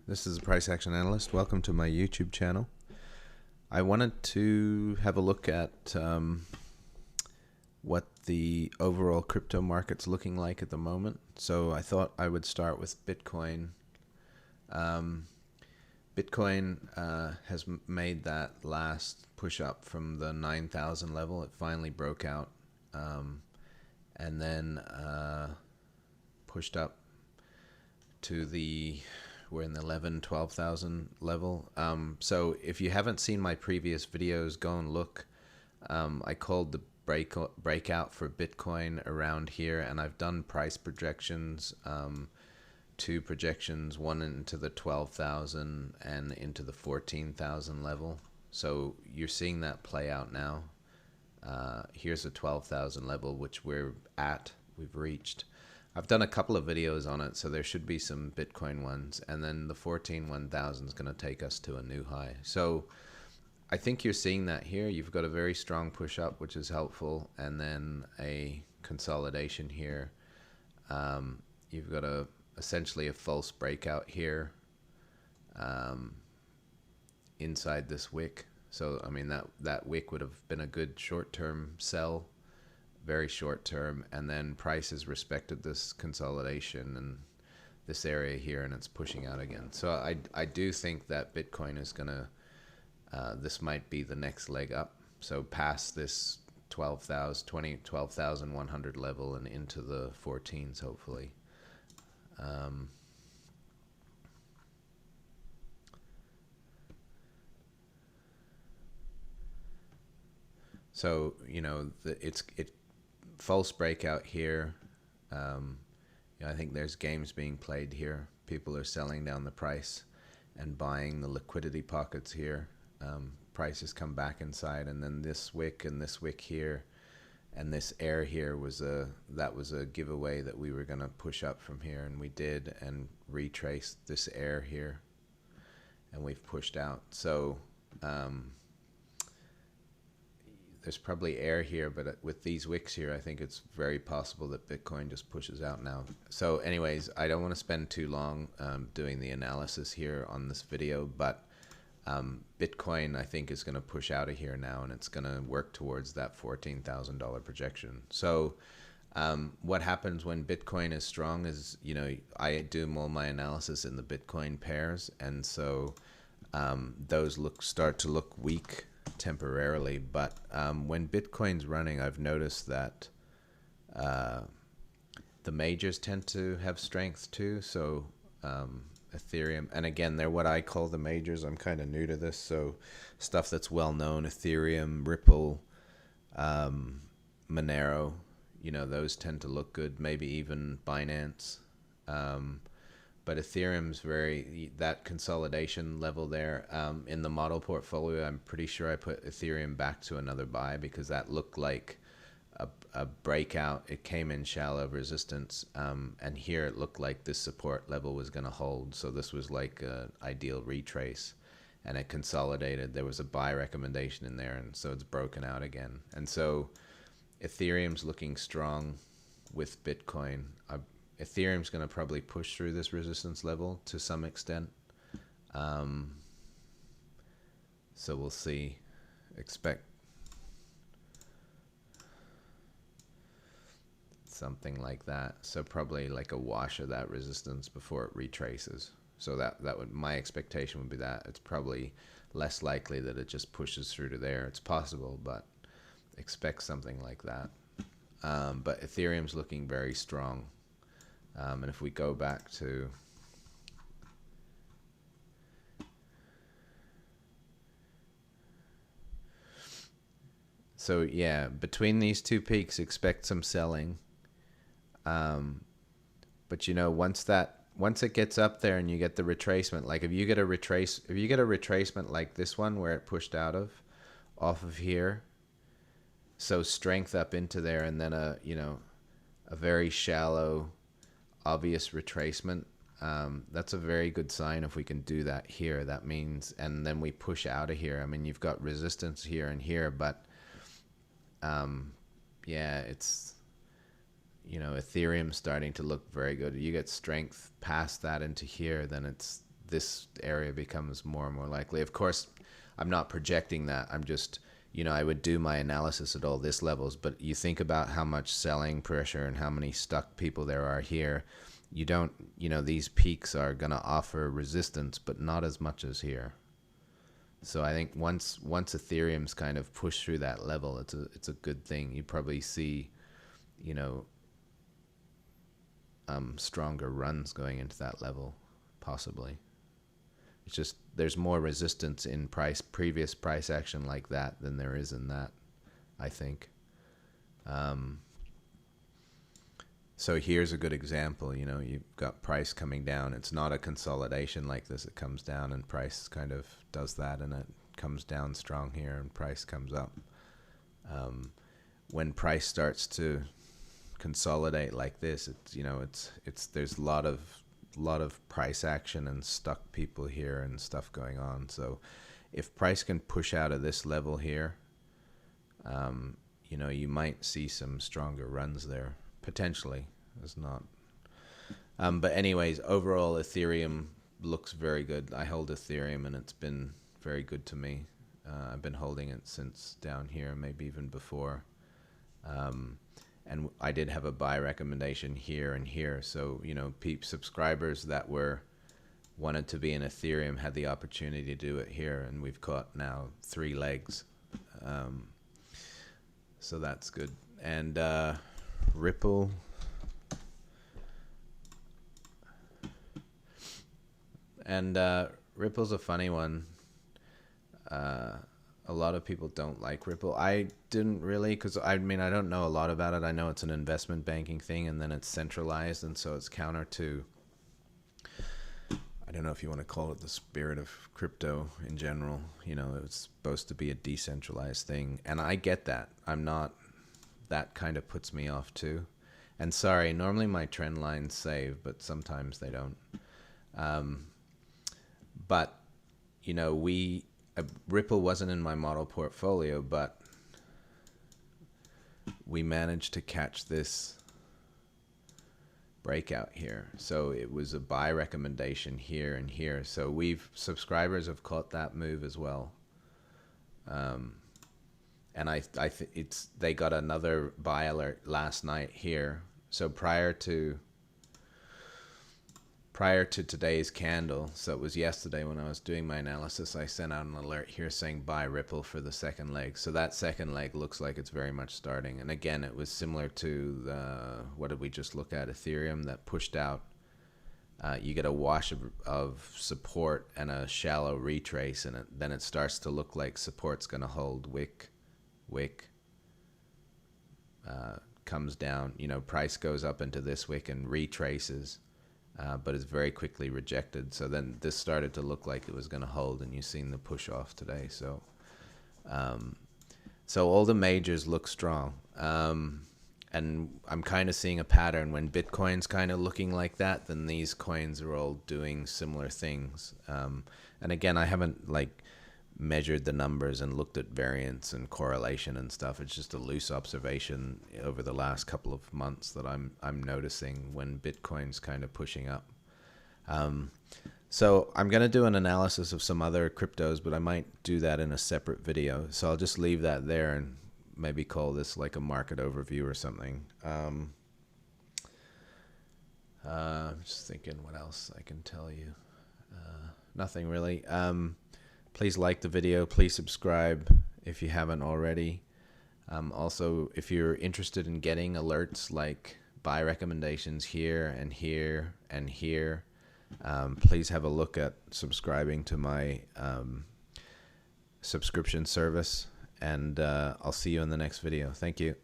This is the Price Action Analyst. Welcome to my YouTube channel. I wanted to have a look at what the overall crypto market's looking like at the moment. So I thought I would start with Bitcoin. Bitcoin has made that last push up from the 9,000 level. It finally broke out and then pushed up to we're in the 12,000 level. So if you haven't seen my previous videos, go and look. I called the breakout for Bitcoin around here, and I've done price projections, two projections, one into the 12,000 and into the 14,000 level. So you're seeing that play out now. Here's a 12,000 level, which we've reached. I've done a couple of videos on it, so there should be some Bitcoin ones, and then the 14,100 is going to take us to a new high. So I think you're seeing that here. You've got a very strong push up, which is helpful, and then a consolidation here. You've got essentially a false breakout here inside this wick. So I mean that wick would have been a good short-term sell, very short term, and then price has respected this consolidation and this area here, and it's pushing out again. So I do think that Bitcoin is gonna this might be the next leg up, so past this 12,100 level and into the 14s hopefully. So you know it false breakout here. I think there's games being played here. People are selling down the price and buying the liquidity pockets here. Prices come back inside, and then this wick and this wick here and this air here was a giveaway that we were going to push up from here, and we did, and retraced this air here, and we've pushed out. So there's probably air here, but with these wicks here, I think it's very possible that Bitcoin just pushes out now. So anyways, I don't want to spend too long doing the analysis here on this video, but Bitcoin, I think, is going to push out of here now, and it's going to work towards that $14,000 projection. So what happens when Bitcoin is strong is, I do all my analysis in the Bitcoin pairs, and so those start to look weak temporarily, but when Bitcoin's running, I've noticed that the majors tend to have strength too. So Ethereum, and again, they're what I call the majors. I'm kind of new to this, so stuff that's well known: Ethereum, Ripple, Monero, those tend to look good, maybe even Binance. But Ethereum's that consolidation level there. In the model portfolio, I'm pretty sure I put Ethereum back to another buy because that looked like a breakout. It came in shallow resistance, and here it looked like this support level was going to hold. So this was like an ideal retrace, and it consolidated. There was a buy recommendation in there, and so it's broken out again. And so Ethereum's looking strong with Bitcoin. Ethereum's going to probably push through this resistance level to some extent. So we'll see. Expect something like that. So probably like a wash of that resistance before it retraces. So my expectation would be that it's probably less likely that it just pushes through to there. It's possible, but expect something like that. But Ethereum's looking very strong. And if we go back to so yeah, between these two peaks, expect some selling. But once it gets up there and you get the retracement, like if you get a retracement like this one where it pushed off of here, so strength up into there, and then a a very shallow, obvious retracement, that's a very good sign if we can do that here. That means, and then we push out of here. I mean, you've got resistance here and here, but yeah, it's, you know, Ethereum starting to look very good. You get strength past that into here, then it's, this area becomes more and more likely. Of course, I'm not projecting that. I'm just, you know, I would do my analysis at all this levels, but you think about how much selling pressure and how many stuck people there are here. You don't, you know, these peaks are going to offer resistance, but not as much as here. So I think once Ethereum's kind of pushed through that level, it's a good thing. You probably see, you know, stronger runs going into that level, possibly. It's just there's more resistance in previous price action like that than there is in that, I think. So here's a good example. You know, you've got price coming down. It's not a consolidation like this. It comes down and price kind of does that, and it comes down strong here and price comes up. When price starts to consolidate like this, it's, you know, it's there's a lot of price action and stuck people here and stuff going on. So if price can push out of this level here, you know, you might see some stronger runs there potentially. It's not, but anyways, overall Ethereum looks very good. I hold Ethereum and it's been very good to me. I've been holding it since down here, maybe even before. And I did have a buy recommendation here and here. So, you know, subscribers that wanted to be in Ethereum had the opportunity to do it here, and we've caught now 3 legs. So that's good. And Ripple. And Ripple's a funny one. A lot of people don't like Ripple. I didn't really, because I mean, I don't know a lot about it. I know it's an investment banking thing, and then it's centralized, and so it's counter to, I don't know if you want to call it the spirit of crypto in general. You know, it's supposed to be a decentralized thing, and I get that. I'm not, that kind of puts me off too. And sorry, normally my trend lines save, but sometimes they don't. But, you know, Ripple wasn't in my model portfolio, but we managed to catch this breakout here. So it was a buy recommendation here and here. So subscribers have caught that move as well. And they got another buy alert last night here. So prior to today's candle, so it was yesterday when I was doing my analysis, I sent out an alert here saying buy Ripple for the second leg. So that second leg looks like it's very much starting. And again, it was similar to what did we just look at? Ethereum that pushed out. You get a wash of support and a shallow retrace, and then it starts to look like support's going to hold. Wick, comes down. You know, price goes up into this wick and retraces. But it's very quickly rejected. So then this started to look like it was going to hold, and you've seen the push off today. So, so all the majors look strong. And I'm kind of seeing a pattern when Bitcoin's kind of looking like that, then these coins are all doing similar things. And again, I haven't like measured the numbers and looked at variance and correlation and stuff. It's just a loose observation over the last couple of months that I'm noticing when Bitcoin's kind of pushing up. So I'm going to do an analysis of some other cryptos, but I might do that in a separate video. So I'll just leave that there and maybe call this like a market overview or something. I'm just thinking what else I can tell you. Nothing really. Please like the video. Please subscribe if you haven't already. Also, if you're interested in getting alerts like buy recommendations here and here and here, please have a look at subscribing to my subscription service. And I'll see you in the next video. Thank you.